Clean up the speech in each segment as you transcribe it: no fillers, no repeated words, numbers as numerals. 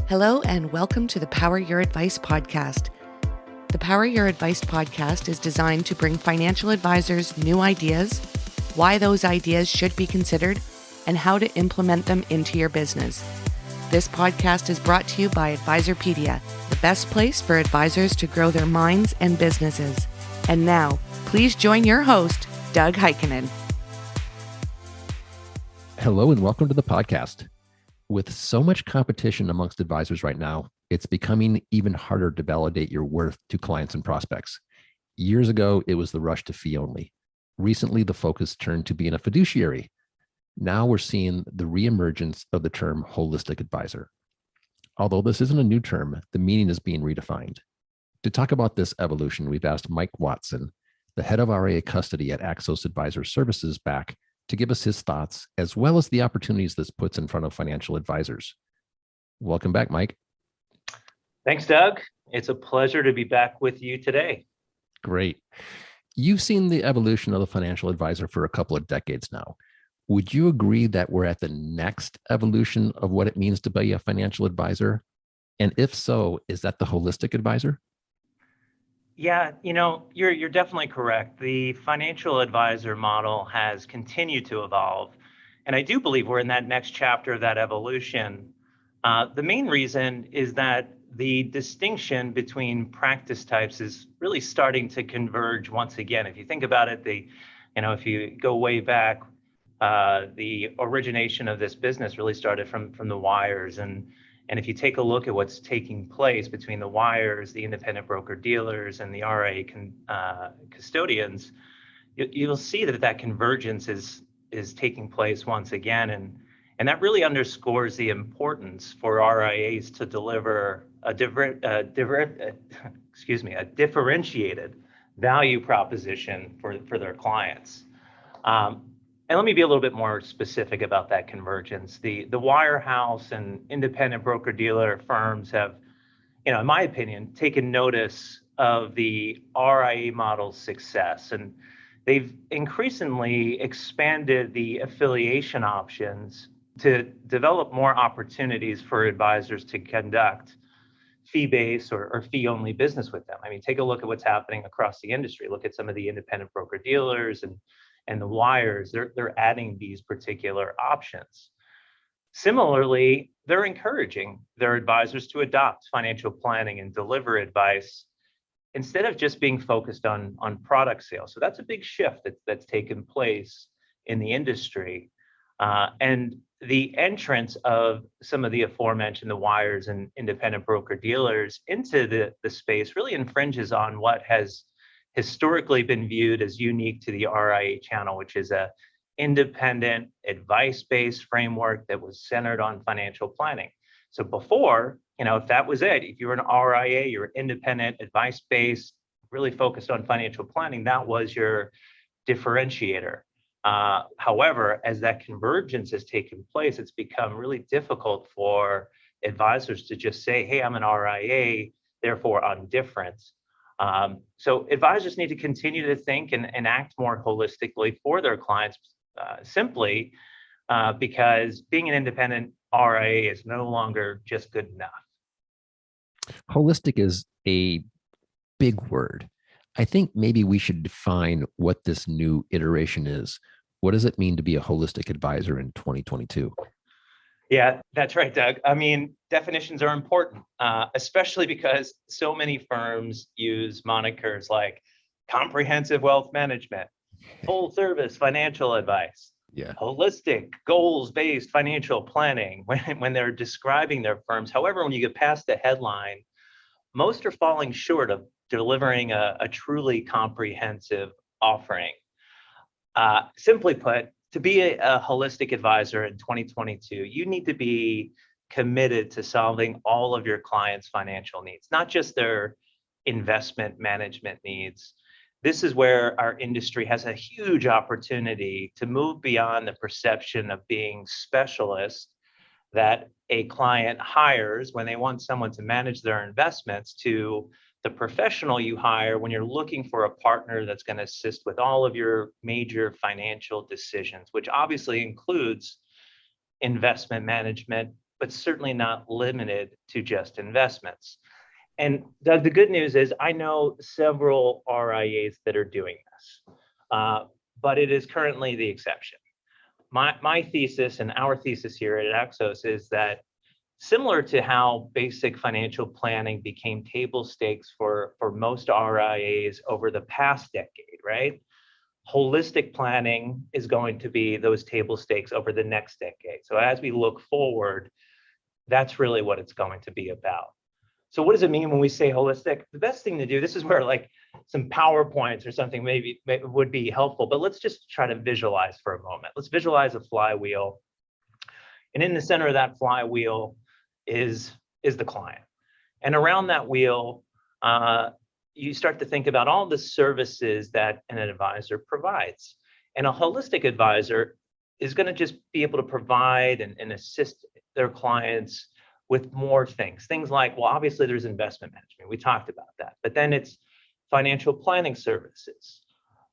Hello and welcome to the Power Your Advice podcast. The Power Your Advice podcast is designed to bring financial advisors new ideas, why those ideas should be considered, and how to implement them into your business. This podcast is brought to you by Advisorpedia, the best place for advisors to grow their minds and businesses. And now, please join your host, Doug Heikkinen. Hello and welcome to the podcast. With so much competition amongst advisors right now, it's becoming even harder to validate your worth to clients and prospects. Years ago, it was the rush to fee only. Recently, the focus turned to being a fiduciary. Now we're seeing the re-emergence of the term holistic advisor. Although this isn't a new term, the meaning is being redefined. To talk about this evolution, we've asked Mike Watson, the head of RIA Custody at Axos Advisor Services, back to give us his thoughts, as well as the opportunities this puts in front of financial advisors. Welcome back, Mike. Thanks, Doug. It's a pleasure to be back with you today. Great. You've seen the evolution of the financial advisor for a couple of decades now. Would you agree that we're at the next evolution of what it means to be a financial advisor? And if so, is that the holistic advisor? Yeah, you're definitely correct. The financial advisor model has continued to evolve. And I do believe we're in that next chapter of that evolution. The main reason is that the distinction between practice types is really starting to converge once again. If you think about it, if you go way back, the origination of this business really started from the wires. And if you take a look at what's taking place between the wires, the independent broker dealers, and the RIA custodians, you'll see that convergence is taking place once again. And that really underscores the importance for RIAs to deliver a differentiated value proposition for their clients. And let me be a little bit more specific about that convergence. The wirehouse and independent broker-dealer firms have, in my opinion, taken notice of the RIA model's success. And they've increasingly expanded the affiliation options to develop more opportunities for advisors to conduct fee-based or fee-only business with them. I mean, take a look at what's happening across the industry. Look at some of the independent broker-dealers and the wires, they're adding these particular options. Similarly, they're encouraging their advisors to adopt financial planning and deliver advice instead of just being focused on product sales. So that's a big shift that's taken place in the industry. And the entrance of some of the aforementioned, the wires and independent broker dealers into the space really infringes on what has historically been viewed as unique to the RIA channel, which is a independent, advice-based framework that was centered on financial planning. So before, if that was it, if you were an RIA, you're independent, advice-based, really focused on financial planning, that was your differentiator. However, as that convergence has taken place, it's become really difficult for advisors to just say, hey, I'm an RIA, therefore I'm different. So advisors need to continue to think and act more holistically for their clients, simply because being an independent RIA is no longer just good enough. Holistic is a big word. I think maybe we should define what this new iteration is. What does it mean to be a holistic advisor in 2022? Yeah, that's right, Doug. I mean, definitions are important, especially because so many firms use monikers like comprehensive wealth management, full service financial advice, holistic goals-based financial planning when they're describing their firms. However, when you get past the headline, most are falling short of delivering a truly comprehensive offering. Simply put, to be a holistic advisor in 2022, you need to be committed to solving all of your clients' financial needs, not just their investment management needs. This is where our industry has a huge opportunity to move beyond the perception of being specialist that a client hires when they want someone to manage their investments to the professional you hire when you're looking for a partner that's going to assist with all of your major financial decisions, which obviously includes investment management but certainly not limited to just investments. And Doug, the good news is I know several RIAs that are doing this, but it is currently the exception. My thesis and our thesis here at Axos is that similar to how basic financial planning became table stakes for most RIAs over the past decade, right? Holistic planning is going to be those table stakes over the next decade. So as we look forward, that's really what it's going to be about. So what does it mean when we say holistic? The best thing to do, this is where like some PowerPoints or something maybe would be helpful, but let's just try to visualize for a moment. Let's visualize a flywheel. And in the center of that flywheel is the client. And around that wheel, you start to think about all the services that an advisor provides. And a holistic advisor is going to just be able to provide and assist their clients with more things like, well, obviously there's investment management. We talked about that, but then it's financial planning services.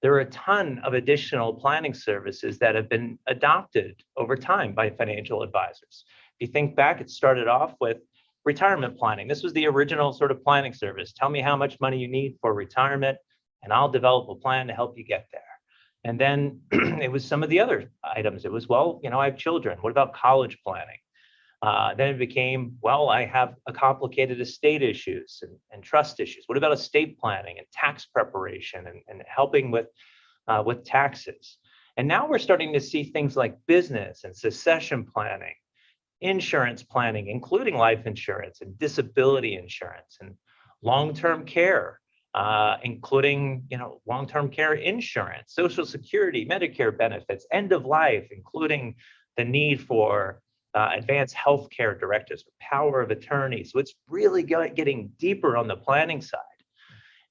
There are a ton of additional planning services that have been adopted over time by financial advisors. If you think back, it started off with retirement planning. This was the original sort of planning service. Tell me how much money you need for retirement, and I'll develop a plan to help you get there. And then it was some of the other items. It was, well, I have children. What about college planning? Then it became, well, I have a complicated estate issues and trust issues. What about estate planning and tax preparation and helping with taxes? And now we're starting to see things like business and succession planning, insurance planning, including life insurance and disability insurance, and long-term care, including long-term care insurance, Social Security, Medicare benefits, end of life, including the need for advanced healthcare directives, power of attorney. So it's really getting deeper on the planning side.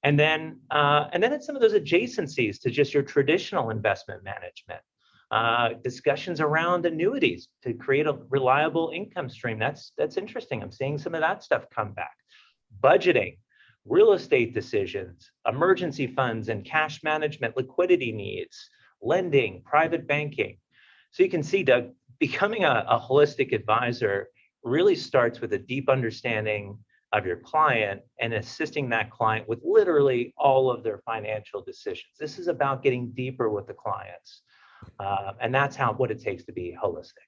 And then it's some of those adjacencies to just your traditional investment management. Discussions around annuities to create a reliable income stream. That's interesting. I'm seeing some of that stuff come back. Budgeting, real estate decisions, emergency funds and cash management, liquidity needs, lending, private banking. So you can see, Doug, becoming a holistic advisor really starts with a deep understanding of your client and assisting that client with literally all of their financial decisions. This is about getting deeper with the clients. And that's what it takes to be holistic.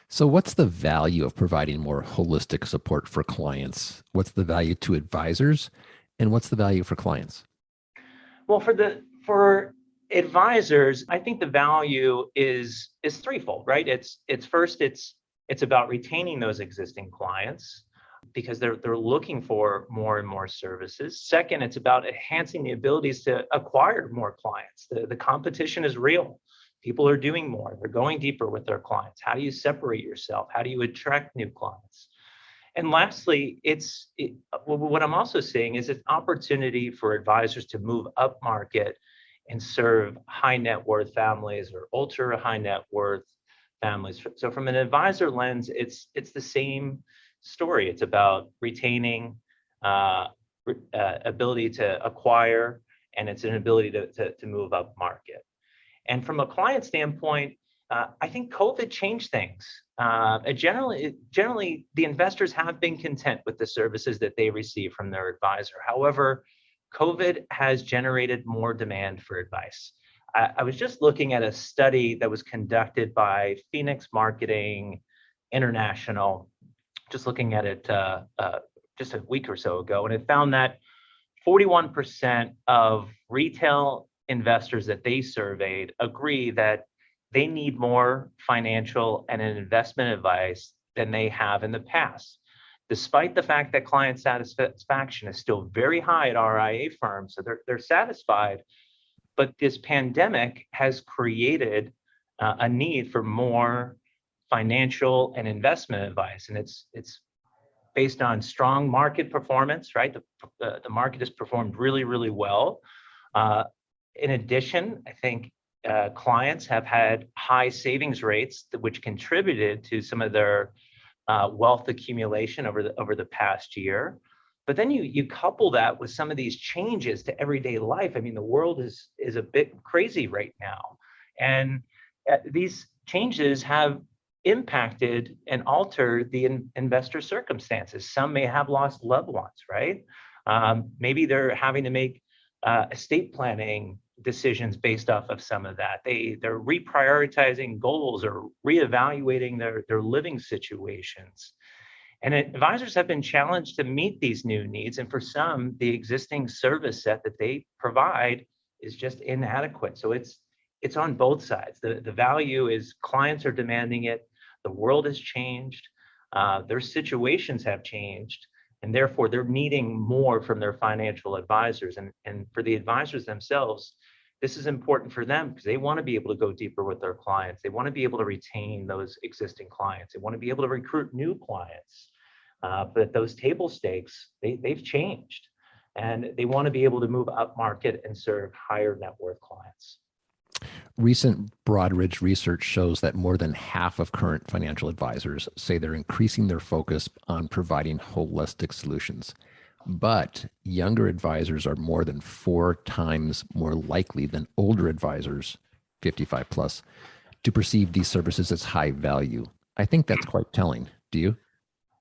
So what's the value of providing more holistic support for clients? What's the value to advisors, and what's the value for clients? Well, for advisors, I think the value is threefold, right? It's about retaining those existing clients because they're looking for more and more services. Second, it's about enhancing the abilities to acquire more clients. The competition is real. People are doing more. They're going deeper with their clients. How do you separate yourself? How do you attract new clients? And lastly, what I'm also seeing is an opportunity for advisors to move up market and serve high net worth families or ultra high net worth families. So from an advisor lens, it's the same story. It's about retaining ability to acquire, and it's an ability to move up market. And from a client standpoint, I think COVID changed things. Generally, the investors have been content with the services that they receive from their advisor. However, COVID has generated more demand for advice. I was just looking at a study that was conducted by Phoenix Marketing International, just looking at it just a week or so ago, and it found that 41% of retail investors that they surveyed agree that they need more financial and investment advice than they have in the past, despite the fact that client satisfaction is still very high at RIA firms. So they're satisfied, but this pandemic has created a need for more financial and investment advice, and it's based on strong market performance, right? The market has performed really, really well. In addition, I think clients have had high savings rates, which contributed to some of their wealth accumulation over the past year. But then you couple that with some of these changes to everyday life. I mean, the world is a bit crazy right now, and these changes have impacted and altered the investor circumstances. Some may have lost loved ones, right? Maybe they're having to make estate planning decisions based off of some of that. They're reprioritizing goals or reevaluating their living situations. And advisors have been challenged to meet these new needs. And for some, the existing service set that they provide is just inadequate. So it's on both sides. The value is clients are demanding it. The world has changed. Their situations have changed. And therefore, they're needing more from their financial advisors. And for the advisors themselves, this is important for them because they want to be able to go deeper with their clients. They want to be able to retain those existing clients. They want to be able to recruit new clients. But those table stakes, they've changed. And they want to be able to move up market and serve higher net worth clients. Recent Broadridge research shows that more than half of current financial advisors say they're increasing their focus on providing holistic solutions. But younger advisors are more than 4 times more likely than older advisors, 55 plus, to perceive these services as high value. I think that's quite telling. Do you?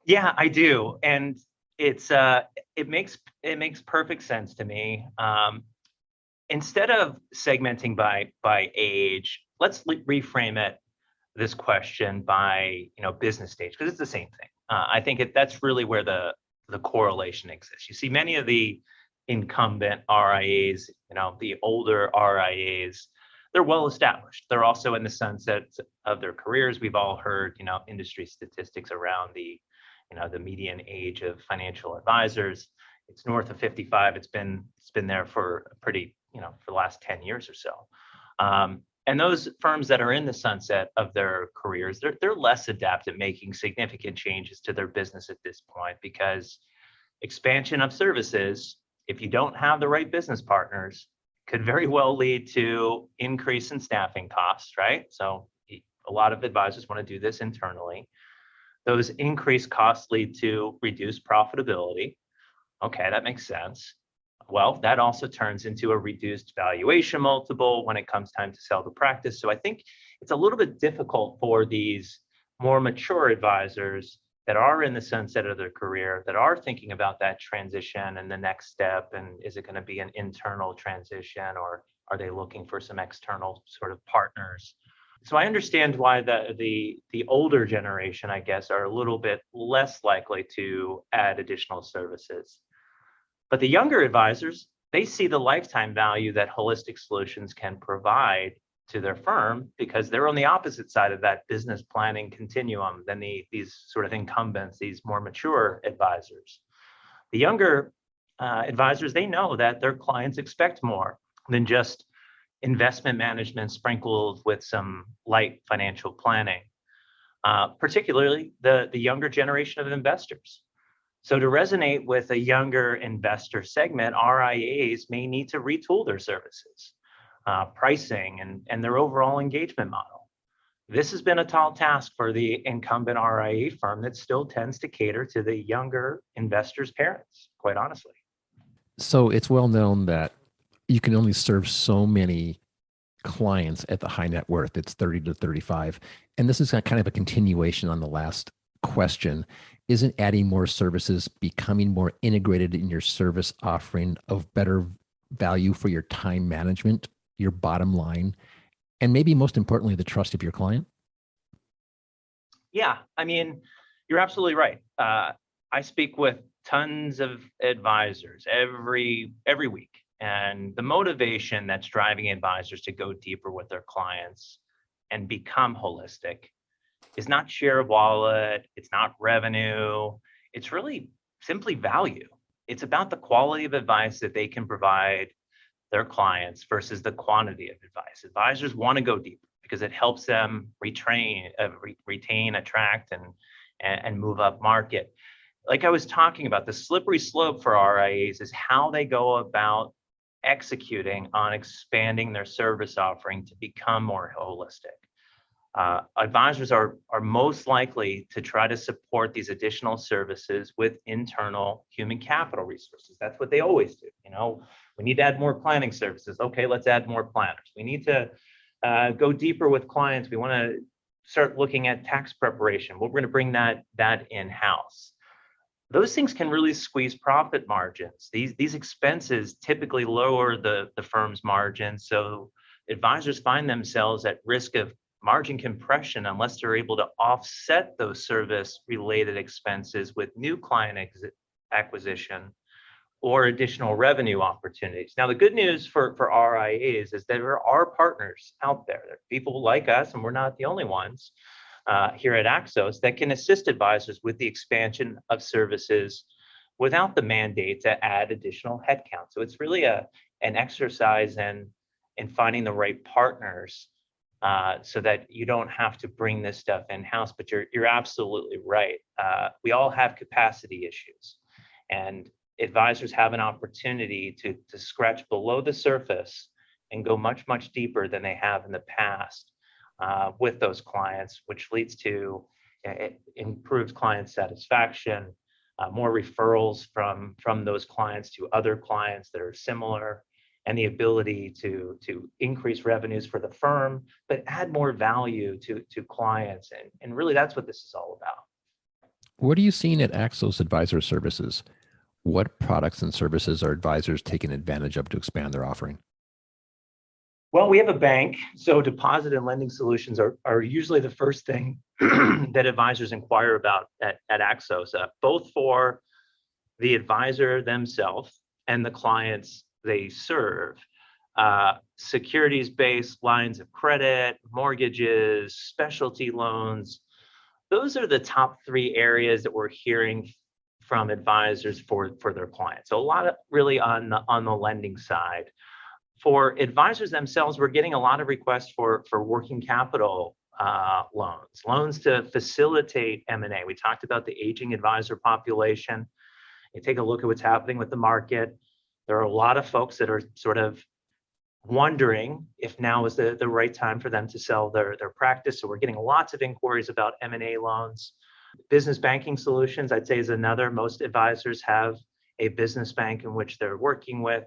Yeah, I do. And it makes perfect sense to me. Instead of segmenting by age, let's reframe this question by business stage, because it's the same thing. I think that's really where the correlation exists. You see many of the incumbent RIAs, the older RIAs, they're well established. They're also in the sunset of their careers. We've all heard industry statistics around the median age of financial advisors. It's north of 55. It's been there for pretty for the last 10 years or so. And those firms that are in the sunset of their careers, they're less adept at making significant changes to their business at this point, because expansion of services, if you don't have the right business partners, could very well lead to increase in staffing costs, right? So a lot of advisors want to do this internally. Those increased costs lead to reduced profitability. Okay, that makes sense. Well, that also turns into a reduced valuation multiple when it comes time to sell the practice. So I think it's a little bit difficult for these more mature advisors that are in the sunset of their career, that are thinking about that transition and the next step. And is it going to be an internal transition, or are they looking for some external sort of partners? So I understand why the older generation, I guess, are a little bit less likely to add additional services. But the younger advisors, they see the lifetime value that holistic solutions can provide to their firm, because they're on the opposite side of that business planning continuum than these sort of incumbents, these more mature advisors. The younger advisors, they know that their clients expect more than just investment management sprinkled with some light financial planning, particularly the younger generation of investors. So to resonate with a younger investor segment, RIAs may need to retool their services, pricing, and their overall engagement model. This has been a tall task for the incumbent RIA firm that still tends to cater to the younger investors' parents, quite honestly. So it's well known that you can only serve so many clients at the high net worth. It's 30 to 35. And this is kind of a continuation on the last question. Isn't adding more services becoming more integrated in your service offering of better value for your time management, your bottom line, and maybe most importantly, the trust of your client? Yeah, I mean, you're absolutely right. I speak with tons of advisors every week. And the motivation that's driving advisors to go deeper with their clients and become holistic is not share of wallet, it's not revenue, it's really simply value. It's about the quality of advice that they can provide their clients versus the quantity of advice. Advisors want to go deeper because it helps them retain, attract, and move up market. Like I was talking about, the slippery slope for RIAs is how they go about executing on expanding their service offering to become more holistic. Advisors are most likely to try to support these additional services with internal human capital resources. That's what they always do. We need to add more planning services. Okay, let's add more planners. We need to go deeper with clients. We want to start looking at tax preparation. We're going to bring that in-house. Those things can really squeeze profit margins. These expenses typically lower the firm's margins, so advisors find themselves at risk of margin compression unless they're able to offset those service-related expenses with new client acquisition or additional revenue opportunities. Now, the good news for RIAs is that there are partners out there. There are people like us, and we're not the only ones here at Axos, that can assist advisors with the expansion of services without the mandate to add additional headcount. So it's really an exercise in finding the right partners so that you don't have to bring this stuff in-house. But you're absolutely right. We all have capacity issues, and advisors have an opportunity to scratch below the surface and go much, much deeper than they have in the past with those clients, which leads to improved client satisfaction, more referrals from those clients to other clients that are similar, and the ability to increase revenues for the firm, but add more value to clients. And really, that's what this is all about. What are you seeing at Axos Advisor Services? What products and services are advisors taking advantage of to expand their offering? Well, we have a bank, so deposit and lending solutions are usually the first thing that advisors inquire about at Axos, both for the advisor themselves and the clients they serve. Securities-based lines of credit, mortgages, specialty loans. Those are the top three areas that we're hearing from advisors for their clients. So a lot of really on the lending side. For advisors themselves, we're getting a lot of requests for working capital loans to facilitate M&A. We talked about the aging advisor population. You take a look at what's happening with the market. There are a lot of folks that are sort of wondering if now is the right time for them to sell their practice. So we're getting lots of inquiries about M&A loans. Business banking solutions, I'd say, is another. Most advisors have a business bank in which they're working with.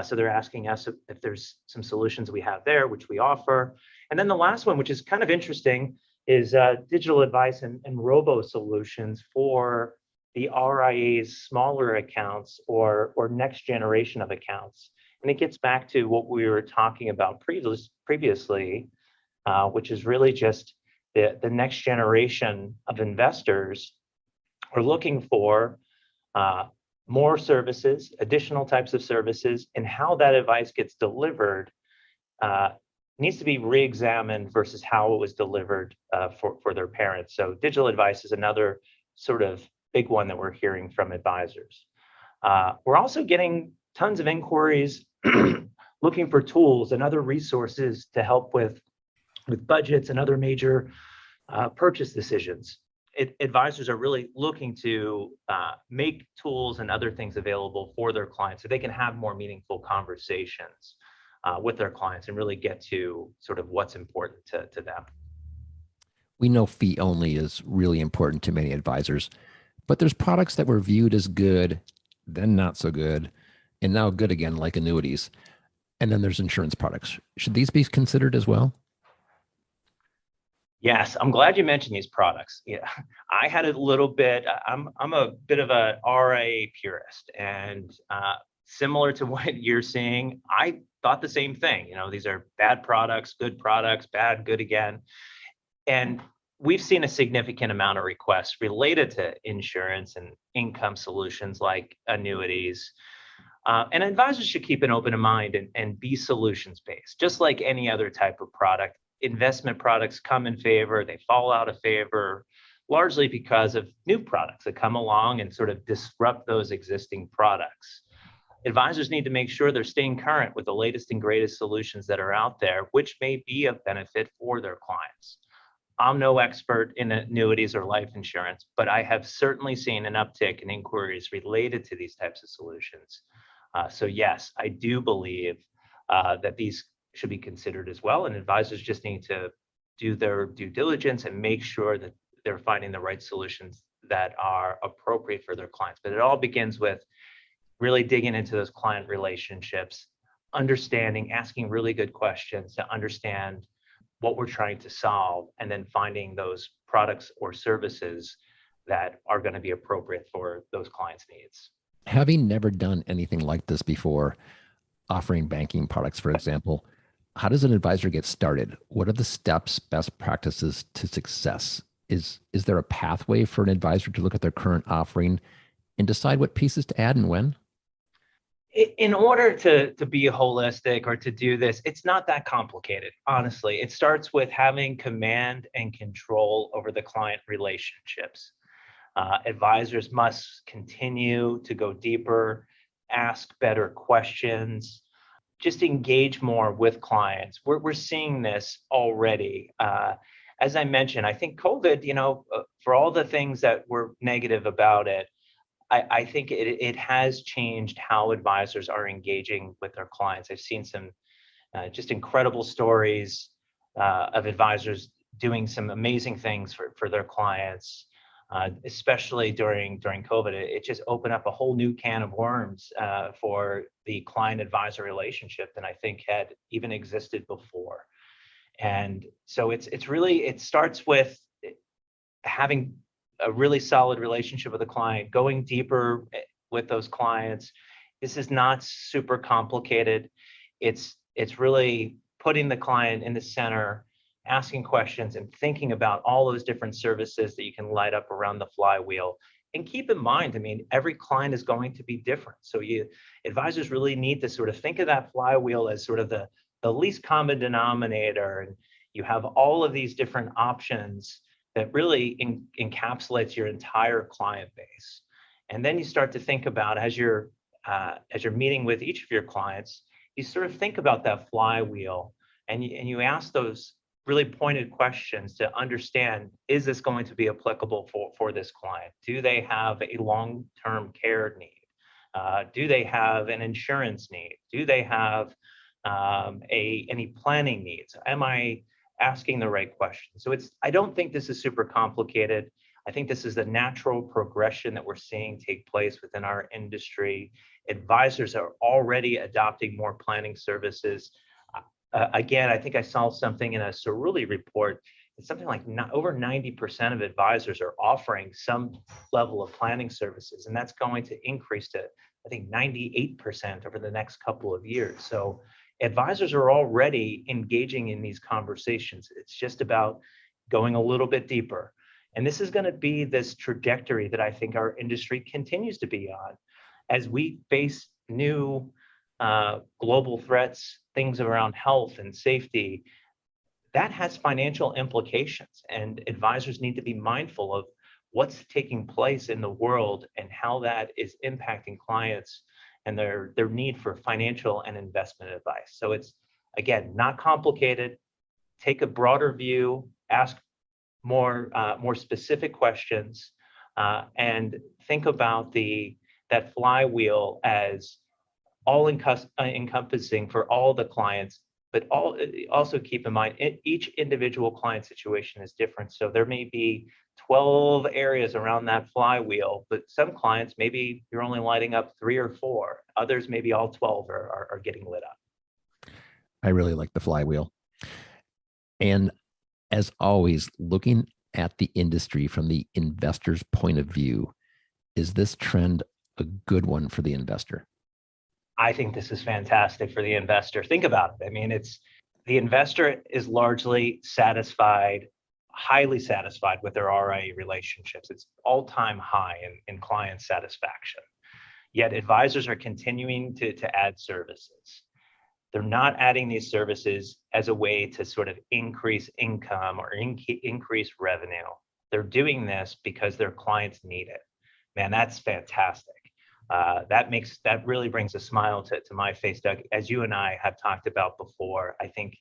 So they're asking us if there's some solutions we have there, which we offer. And then the last one, which is kind of interesting, is digital advice and robo solutions for the RIA's smaller accounts or next generation of accounts. And it gets back to what we were talking about previously, which is really just the next generation of investors are looking for more services, additional types of services, and how that advice gets delivered needs to be re-examined versus how it was delivered for their parents. So digital advice is another sort of big one that we're hearing from advisors. We're also getting tons of inquiries looking for tools and other resources to help with budgets and other major purchase decisions. Advisors are really looking to make tools and other things available for their clients so they can have more meaningful conversations with their clients and really get to sort of what's important to them. We know fee only is really important to many advisors, but there's products that were viewed as good, then not so good, and now good again, like annuities. And then there's insurance products. Should these be considered as well? Yes, I'm glad you mentioned these products. Yeah, I had a little bit. I'm a bit of a RIA purist, and similar to what you're seeing, I thought the same thing. These are bad products, bad, good again, and we've seen a significant amount of requests related to insurance and income solutions like annuities. And advisors should keep an open mind and be solutions based, just like any other type of product. Investment products come in favor, they fall out of favor, largely because of new products that come along and sort of disrupt those existing products. Advisors need to make sure they're staying current with the latest and greatest solutions that are out there, which may be of benefit for their clients. I'm no expert in annuities or life insurance, but I have certainly seen an uptick in inquiries related to these types of solutions. So yes, I do believe that these should be considered as well, and advisors just need to do their due diligence and make sure that they're finding the right solutions that are appropriate for their clients. But it all begins with really digging into those client relationships, understanding, asking really good questions to understand what we're trying to solve, and then finding those products or services that are going to be appropriate for those clients' needs. Having never done anything like this before, offering banking products, for example, how does an advisor get started? What are the steps, best practices to success? Is there a pathway for an advisor to look at their current offering and decide what pieces to add and when? In order to be holistic or to do this, it's not that complicated, honestly. It starts with having command and control over the client relationships. Advisors must continue to go deeper, ask better questions, just engage more with clients. We're seeing this already. As I mentioned, I think COVID, for all the things that were negative about it, I think it has changed how advisors are engaging with their clients. I've seen some just incredible stories of advisors doing some amazing things for their clients, especially during COVID. It just opened up a whole new can of worms for the client advisor relationship than I think had even existed before. And so it starts with having a really solid relationship with the client, going deeper with those clients. This is not super complicated. It's really putting the client in the center, asking questions and thinking about all those different services that you can light up around the flywheel. And keep in mind, every client is going to be different. So advisors really need to sort of think of that flywheel as sort of the least common denominator. And you have all of these different options that really encapsulates your entire client base. And then you start to think about, as you're meeting with each of your clients, you sort of think about that flywheel, and you ask those really pointed questions to understand, is this going to be applicable for this client? Do they have a long-term care need? Do they have an insurance need? Do they have any planning needs? Am I asking the right questions? So I don't think this is super complicated. I think this is the natural progression that we're seeing take place within our industry. Advisors are already adopting more planning services. Again, I think I saw something in a Cerulli report. It's something like over 90% of advisors are offering some level of planning services, and that's going to increase to, I think, 98% over the next couple of years. So advisors are already engaging in these conversations. It's just about going a little bit deeper. And this is going to be this trajectory that I think our industry continues to be on as we face new global threats, things around health and safety. That has financial implications, and advisors need to be mindful of what's taking place in the world and how that is impacting clients and their need for financial and investment advice. So it's, again, not complicated. Take a broader view, ask more specific questions, and think about that flywheel as all encompassing for all the clients. But also keep in mind, each individual client situation is different. So there may be 12 areas around that flywheel, but some clients, maybe you're only lighting up 3 or 4. Others, maybe all 12 are getting lit up. I really like the flywheel. And as always, looking at the industry from the investor's point of view, is this trend a good one for the investor? I think this is fantastic for the investor. Think about it. The investor is largely satisfied, highly satisfied with their RIA relationships. It's all-time high in client satisfaction. Yet advisors are continuing to add services. They're not adding these services as a way to sort of increase income or increase revenue. They're doing this because their clients need it. Man, that's fantastic. That really brings a smile to my face, Doug. As you and I have talked about before, I think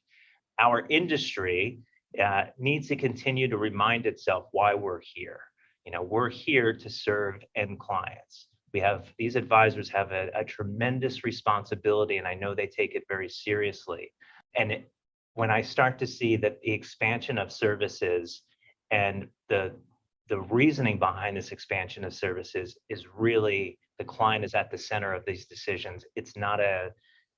our industry needs to continue to remind itself why we're here. We're here to serve end clients. These advisors have a tremendous responsibility, and I know they take it very seriously. And when I start to see that the expansion of services and the reasoning behind this expansion of services is really the client is at the center of these decisions. It's not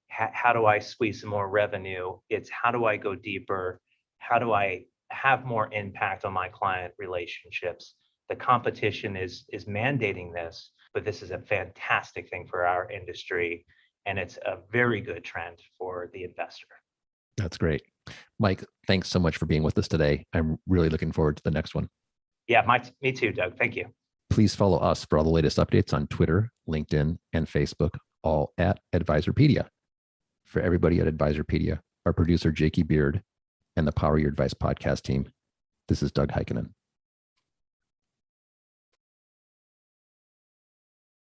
how do I squeeze some more revenue? It's how do I go deeper? how do I have more impact on my client relationships? The competition is mandating this, but this is a fantastic thing for our industry, and it's a very good trend for the investor. That's great. Mike, thanks so much for being with us today. I'm really looking forward to the next one. Yeah, me too, Doug. Thank you. Please follow us for all the latest updates on Twitter, LinkedIn, and Facebook, all at Advisorpedia. For everybody at Advisorpedia, our producer, Jakey Beard, and the Power Your Advice podcast team, this is Doug Heikkinen.